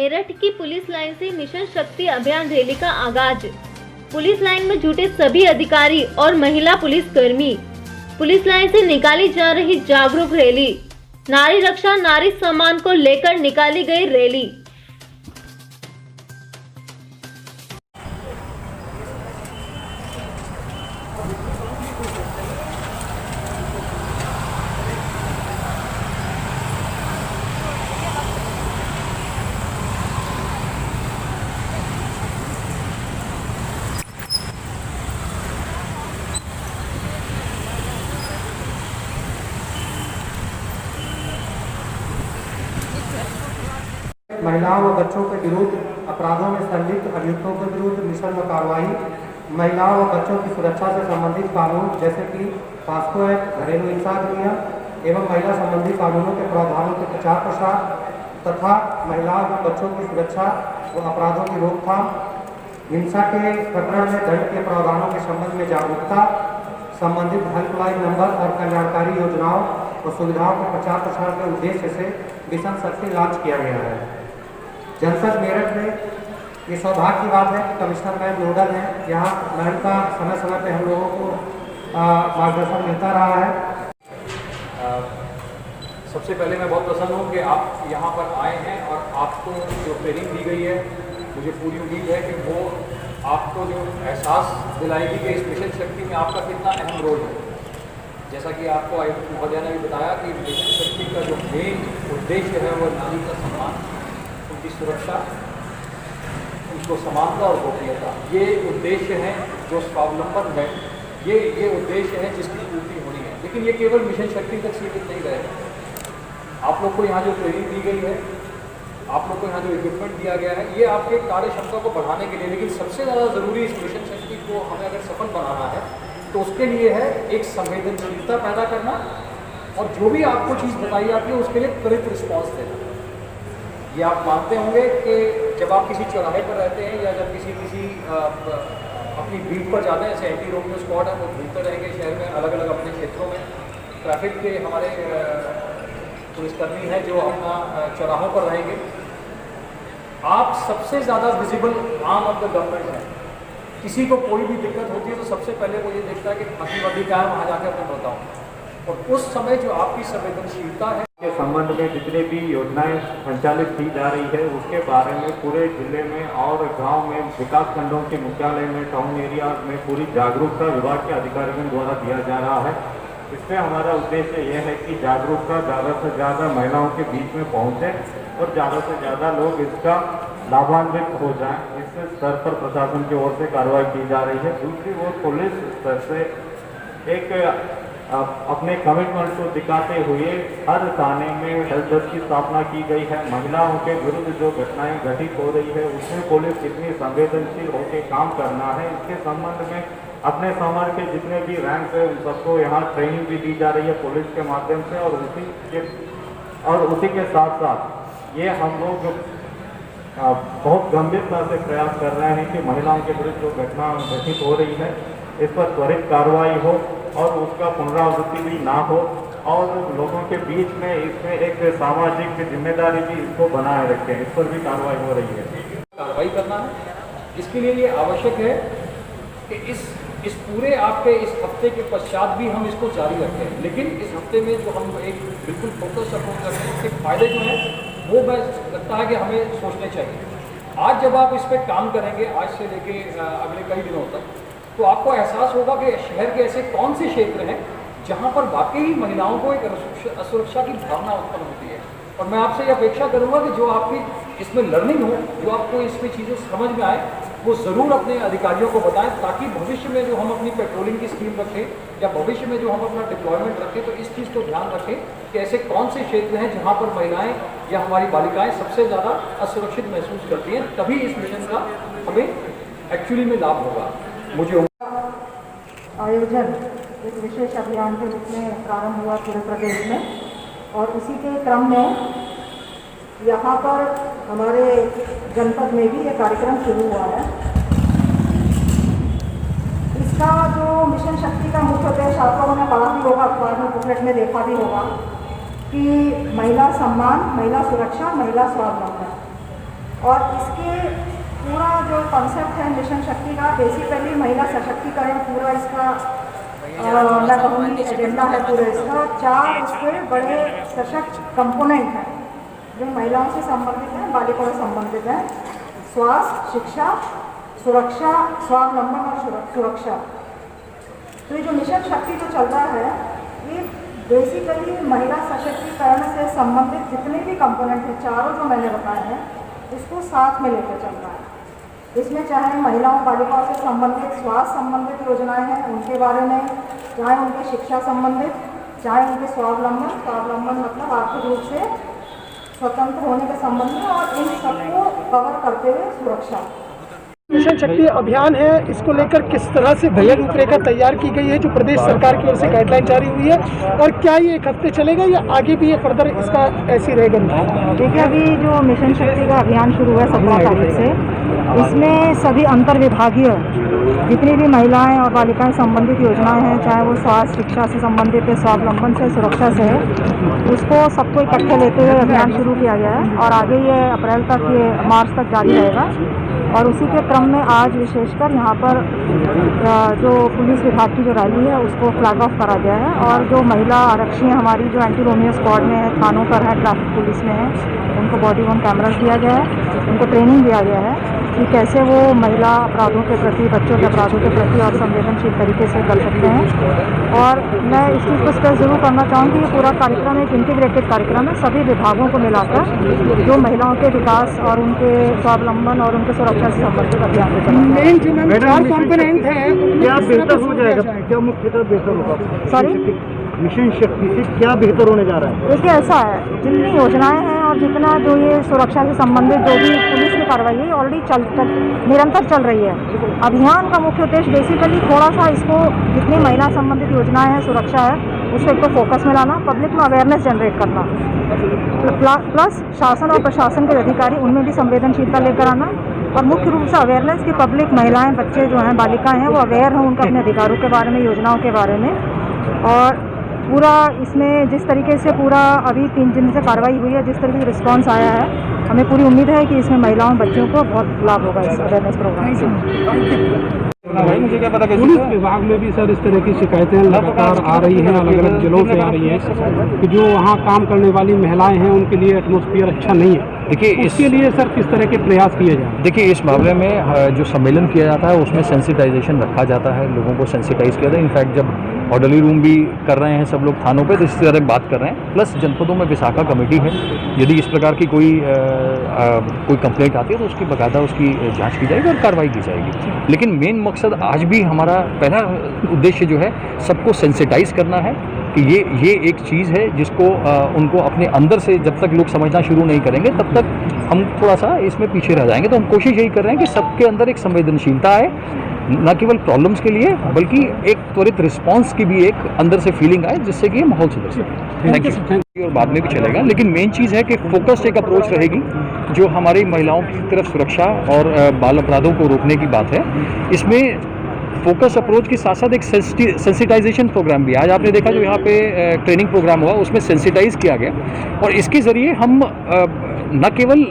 मेरठ की police line से mission शक्ति अभियान रैली का आगाज। पुलिस लाइन में जुटे सभी अधिकारी और महिला पुलिस कर्मी। पुलिस लाइन से निकाली जा रही जागरूक रैली। नारी रक्षा नारी सम्मान को लेकर निकाली गई रैली। महिलाओं व बच्चों के विरुद्ध अपराधों में संलिप्त अभियुक्तों के विरुद्ध मिशन व कार्रवाई, महिलाओं व बच्चों की सुरक्षा से संबंधित कानून जैसे कि पॉस्को एक्ट, घरेलू हिंसा अधिनियम एवं महिला संबंधी कानूनों के प्रावधानों के प्रचार प्रसार तथा महिलाओं व बच्चों की सुरक्षा व अपराधों की रोकथाम, हिंसा के प्रकरण में दंड के प्रावधानों के संबंध में जागरूकता, संबंधित हेल्पलाइन नंबर और कल्याणकारी योजनाओं और सुविधाओं के प्रचार प्रसार के उद्देश्य से मिशन शक्ति लॉन्च किया गया है। जनपद मेरठ में ये सौभाग्य की बात है कि कमिश्नर मैम नोडल हैं। यहाँ मैम का समय समय पे हम लोगों को मार्गदर्शन मिलता रहा है। सबसे पहले मैं बहुत प्रसन्न हूँ कि आप यहाँ पर आए हैं और आपको जो ट्रेनिंग दी गई है, मुझे पूरी उम्मीद है कि वो आपको जो एहसास दिलाएगी कि इस मिशन शक्ति में आपका कितना अहम रोल है। जैसा कि आपको आयुक्त महोदय ने भी बताया कि मिशन शक्ति का जो मेन उद्देश्य है वो नारी का सम्मान, उनकी सुरक्षा, उनको समानता और गोपनीयता, ये उद्देश्य हैं जो स्वावलंबन है, ये उद्देश्य है जिसकी पूर्ति होनी है। लेकिन ये केवल मिशन शक्ति तक सीमित नहीं रहेगा। आप लोग को यहाँ जो ट्रेनिंग दी गई है, आप लोग को यहाँ जो इक्विपमेंट दिया गया है, ये आपके कार्य क्षमता को बढ़ाने के लिए, लेकिन सबसे ज़्यादा ज़रूरी इस मिशन शक्ति को हमें अगर सफल बनाना है तो उसके लिए है एक संवेदनशीलता पैदा करना और जो भी आपको चीज़ बताई जाती है उसके लिए त्वरित रिस्पॉन्स देना। ये आप मानते होंगे कि जब आप किसी चौराहे पर रहते हैं या जब किसी अपनी बीट पर जाते हैं, जैसे एंटी रोमियो स्क्वाड है, वो घूमते रहेंगे शहर में अलग अलग अपने क्षेत्रों में। ट्रैफिक के हमारे पुलिसकर्मी हैं जो अपना चौराहों पर रहेंगे। आप सबसे ज़्यादा visible arm of the government है। किसी को कोई भी दिक्कत होती है तो सबसे पहले वो ये देखता है कि फांसी वादी क्या है, वहाँ जाकर मैं बताऊँ। और उस समय जो आपकी संवेदनशीलता है के संबंध में जितने भी योजनाएं संचालित की जा रही है उसके बारे में पूरे जिले में और गांव में, विकास खंडों के मुख्यालय में, टाउन एरिया में पूरी जागरूकता विभाग के अधिकारियों द्वारा दिया जा रहा है। इसमें हमारा उद्देश्य यह है कि जागरूकता ज़्यादा से ज़्यादा महिलाओं के बीच में पहुँचे और ज़्यादा से ज़्यादा लोग इसका लाभान्वित हो जाएं। इस स्तर पर प्रशासन की ओर से कार्रवाई की जा रही है। दूसरी ओर पुलिस स्तर से एक अपने कमिटमेंट को दिखाते हुए हर थाने में हेल्प डेस्क की स्थापना की गई है। महिलाओं के विरुद्ध जो घटनाएं घटित हो रही है उसमें पुलिस कितनी संवेदनशील होकर काम करना है, इसके संबंध में अपने समाज के जितने भी रैंक है उन सबको यहाँ ट्रेनिंग भी दी जा रही है पुलिस के माध्यम से। और उसी के साथ साथ ये हम लोग बहुत गंभीरता से प्रयास कर रहे हैं कि महिलाओं के विरुद्ध जो घटना घटित हो रही है इस पर त्वरित कार्रवाई हो और उसका पुनरावृत्ति भी ना हो और लोगों के बीच में इसमें एक सामाजिक जिम्मेदारी भी इसको बनाए रखें, इस पर भी कार्रवाई हो रही है। कार्रवाई करना है, इसके लिए ये आवश्यक है कि इस पूरे आपके इस हफ्ते के पश्चात भी हम इसको जारी रखें। लेकिन इस हफ्ते में जो हम एक बिल्कुल फोकस अप्रोच करते हैं उसके फायदे जो हैं वो मैं लगता है कि हमें सोचने चाहिए। आज जब आप इस पर काम करेंगे, आज से लेके अगले कई दिनों तक, तो आपको एहसास होगा कि शहर के ऐसे कौन से क्षेत्र हैं जहां पर वाकई महिलाओं को एक असुरक्षा की भावना उत्पन्न होती है। और मैं आपसे ये अपेक्षा करूंगा कि जो आपकी इसमें लर्निंग हो, जो आपको इसमें चीज़ें समझ में आए, वो ज़रूर अपने अधिकारियों को बताएं, ताकि भविष्य में जो हम अपनी पेट्रोलिंग की स्कीम रखें या भविष्य में जो हम अपना डिप्लॉयमेंट रखें तो इस चीज़ को ध्यान रखें कि ऐसे कौन से क्षेत्र हैं जहाँ पर महिलाएँ या हमारी बालिकाएँ सबसे ज़्यादा असुरक्षित महसूस करती हैं। तभी इस मिशन का हमें एक्चुअली में लाभ होगा। मुझे आयोजन एक विशेष अभियान के रूप में प्रारंभ हुआ पूरे प्रदेश में और उसी के क्रम में यहाँ पर हमारे जनपद में भी ये कार्यक्रम शुरू हुआ है। इसका जो मिशन शक्ति का मुख्य उद्देश्य आप लोगों ने पढ़ा भी होगा, अखबार में बुकलेट में देखा भी होगा कि महिला सम्मान, महिला सुरक्षा, महिला स्वावलंबन। और इसके पूरा जो कॉन्सेप्ट है मिशन शक्ति का, बेसिकली महिला सशक्तिकरण पूरा इसका मैं कहूँगी एजेंडा है पूरे इसका। 4 उसके बड़े सशक्त कंपोनेंट हैं जो महिलाओं से संबंधित हैं, बालिकाओं से संबंधित हैं। स्वास्थ्य, शिक्षा, सुरक्षा, स्वावलंबन और सुरक्षा। तो ये जो मिशन शक्ति जो चल रहा है ये बेसिकली महिला सशक्तिकरण से संबंधित जितने भी कंपोनेंट हैं, चारों जो मैंने बताए हैं, इसको साथ में लेकर चल रहा है। इसमें चाहे महिलाओं बालिकाओं से संबंधित स्वास्थ्य संबंधित योजनाएं हैं उनके बारे में, चाहे उनके शिक्षा संबंधित, चाहे उनके स्वावलंबन मतलब आर्थिक रूप से स्वतंत्र होने के संबंध में, और इन सबको कवर करते हुए सुरक्षा। मिशन शक्ति अभियान है, इसको लेकर किस तरह से भव्य रूपरेखा तैयार की गई है जो प्रदेश सरकार की ओर से गाइडलाइन जारी हुई है, और क्या ये 1 हफ्ते चलेगा या आगे भी ये फर्दर इसका ऐसी रहेगा? देखिए, अभी जो मिशन शक्ति का अभियान शुरू हुआ है 17 तारीख से, इसमें सभी अंतर विभागीय जितनी भी महिलाएं और बालिकाएं संबंधित योजनाएं हैं, चाहे वो स्वास्थ्य, शिक्षा से संबंधित है, स्वावलंबन से, सुरक्षा से है, उसको सबको इकट्ठे लेते हुए अभियान शुरू किया गया है। और आगे ये अप्रैल तक, ये मार्च तक जारी रहेगा। और उसी के क्रम में आज विशेषकर यहाँ पर जो पुलिस विभाग की जो रैली है उसको फ्लैग ऑफ करा गया है। और जो महिला आरक्षी हैं हमारी, जो एंटी रोमियो स्क्वाड में है, थानों पर है, ट्रैफिक पुलिस में है, उनको बॉडी ऑन कैमरास दिया गया है, उनको ट्रेनिंग दिया गया है कि कैसे वो महिला अपराधों के प्रति, बच्चों के अपराधों के प्रति और संवेदनशील तरीके से कर सकते हैं। और मैं इस चीज़ को स्ट्रेस जरूर करना चाहूँगी, ये पूरा कार्यक्रम एक इंटीग्रेटेड कार्यक्रम है, सभी विभागों को मिलाकर जो महिलाओं के विकास और उनके स्वावलंबन और उनके सुरक्षा से संबंधित अभियान को चलाना है। जो मैम 4 कंपोनेंट है, क्या बेहतर हो जाएगा, क्या मुख्यतः बेहतर होगा? सॉरी, मिशन शक्ति से क्या बेहतर होने जा रहा है? देखिए, ऐसा है, जितनी योजनाएं हैं और जितना जो ये सुरक्षा से संबंधित जो भी पुलिस की कार्रवाई है ऑलरेडी निरंतर चल रही है। अभियान का मुख्य उद्देश्य बेसिकली थोड़ा सा इसको, जितनी महिला संबंधित योजनाएं हैं, सुरक्षा है, उसको एक तो फोकस में लाना, पब्लिक में अवेयरनेस जनरेट करना, प्लस शासन और प्रशासन के अधिकारी उनमें भी संवेदनशीलता लेकर आना, और मुख्य रूप से अवेयरनेस की पब्लिक, महिलाएं, बच्चे जो हैं, बालिकाएं हैं, वो अवेयर हों उनके अपने अधिकारों के बारे में, योजनाओं के बारे में। और पूरा इसमें जिस तरीके से पूरा अभी 3 दिन से कार्रवाई हुई है, जिस तरीके से रिस्पांस आया है, हमें पूरी उम्मीद है कि इसमें महिलाओं बच्चों को बहुत लाभ होगा इस अवेयरनेस प्रोग्राम से। मुझे क्या पता, पुलिस विभाग में भी सर इस तरह की शिकायतें लगातार आ रही हैं, अलग अलग जिलों से आ रही हैं कि जो वहाँ काम करने वाली महिलाएं हैं उनके लिए एटमॉस्फेयर अच्छा नहीं है। देखिए, इसके लिए सर किस तरह के प्रयास किए जाए? देखिए, इस मामले में जो सम्मेलन किया जाता है उसमें सेंसिटाइजेशन रखा जाता है, लोगों को सेंसिटाइज किया जाता है। इनफैक्ट जब ऑर्डरली रूम भी कर रहे हैं सब लोग थानों पे, तो इस तरह बात कर रहे हैं। प्लस जनपदों में विशाखा कमेटी है, यदि इस प्रकार की कोई कंप्लेंट आती है तो उसकी बाकायदा उसकी जांच की जाएगी और कार्रवाई की जाएगी। लेकिन मेन मकसद आज भी हमारा पहला उद्देश्य जो है सबको सेंसिटाइज करना है कि ये एक चीज़ है जिसको उनको अपने अंदर से जब तक लोग समझना शुरू नहीं करेंगे तब तक हम थोड़ा सा इसमें पीछे रह जाएंगे। तो हम कोशिश यही कर रहे हैं कि सबके अंदर एक संवेदनशीलता आए, न केवल प्रॉब्लम्स के लिए बल्कि एक त्वरित रिस्पांस की भी एक अंदर से फीलिंग आए, जिससे कि ये माहौल सुधर सके। Thank you. और बाद में भी चलेगा, लेकिन मेन चीज़ है कि फोकस्ड एक अप्रोच रहेगी जो हमारी महिलाओं की तरफ सुरक्षा और बाल अपराधों को रोकने की बात है। इसमें फोकस अप्रोच के साथ साथ एक सेंसिटाइजेशन प्रोग्राम भी है। आज आपने देखा जो यहाँ पे ट्रेनिंग प्रोग्राम हुआ उसमें सेंसिटाइज किया गया, और इसके ज़रिए हम न केवल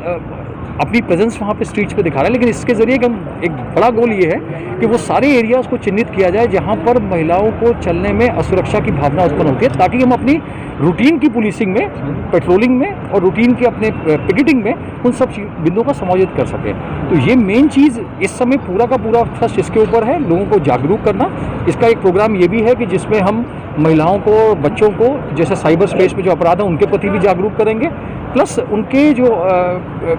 अपनी प्रेजेंस वहाँ पे स्ट्रीट्स पे दिखा रहे हैं, लेकिन इसके ज़रिए हम एक बड़ा गोल ये है कि वो सारे एरियाज़ को चिन्हित किया जाए जहाँ पर महिलाओं को चलने में असुरक्षा की भावना उत्पन्न होती है, ताकि हम अपनी रूटीन की पुलिसिंग में, पेट्रोलिंग में और रूटीन की अपने पिकेटिंग में उन सब बिंदुओं का समायोजित कर सकें। तो ये मेन चीज़ इस समय पूरा का पूरा थ्रस्ट इसके ऊपर है, लोगों को जागरूक करना। इसका एक प्रोग्राम ये भी है कि जिसमें हम महिलाओं को, बच्चों को, जैसे साइबर स्पेस में जो अपराध हैं उनके प्रति भी जागरूक करेंगे, प्लस उनके जो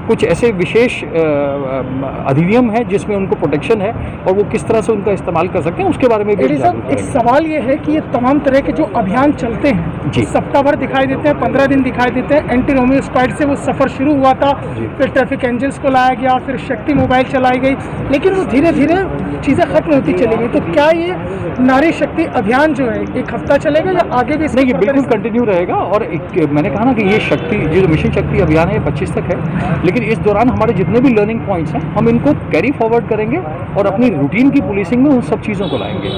कुछ ऐसे विशेष अधिनियम है जिसमें उनको प्रोटेक्शन है और वो किस तरह से उनका इस्तेमाल कर सकते हैं उसके बारे में भी जागरूक एक सवाल ये है कि ये तमाम तरह के जो अभियान चलते हैं जी, सप्ताह भर दिखाई देते हैं, 15 दिन दिखाई देते हैं। एंटी रोमियो स्क्वाड से वो सफ़र शुरू हुआ था, फिर ट्रैफिक एंजल्स को लाया गया, फिर शक्ति मोबाइल चलाई गई, लेकिन वो धीरे धीरे चीज़ें खत्म होती चली गई। तो क्या ये नारी शक्ति अभियान जो है 1 हफ्ता चलेगा या आगे भी? नहीं, ये बिल्कुल कंटिन्यू रहेगा। और मैंने कहा ना कि ये शक्ति, जो मिशन शक्ति अभियान है 25 तक है, लेकिन इस दौरान हमारे जितने भी लर्निंग पॉइंट्स हैं हम इनको कैरी फॉरवर्ड करेंगे और अपनी रूटीन की पुलिसिंग में उन सब चीज़ों को लाएंगे।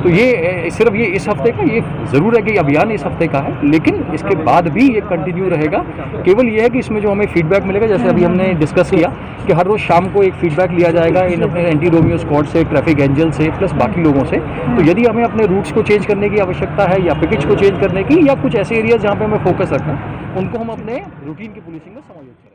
तो ये सिर्फ ये इस हफ्ते का, ये ज़रूर है कि अभियान इस हफ्ते रखा है, लेकिन इसके बाद भी ये कंटिन्यू रहेगा। केवल ये है कि इसमें जो हमें फीडबैक मिलेगा, जैसे अभी हमने डिस्कस किया कि हर रोज़ शाम को एक फीडबैक लिया जाएगा इन अपने एंटी रोमियो स्क्वाड से, ट्रैफिक एंजल से, प्लस बाकी लोगों से। तो यदि हमें अपने रूट्स को चेंज करने की आवश्यकता है या पैकेज को चेंज करने की, या कुछ ऐसे एरियाज जहाँ पे हमें फोकस रखना, उनको हम अपने रूटीन की पुलिसिंग में समायोजित करें।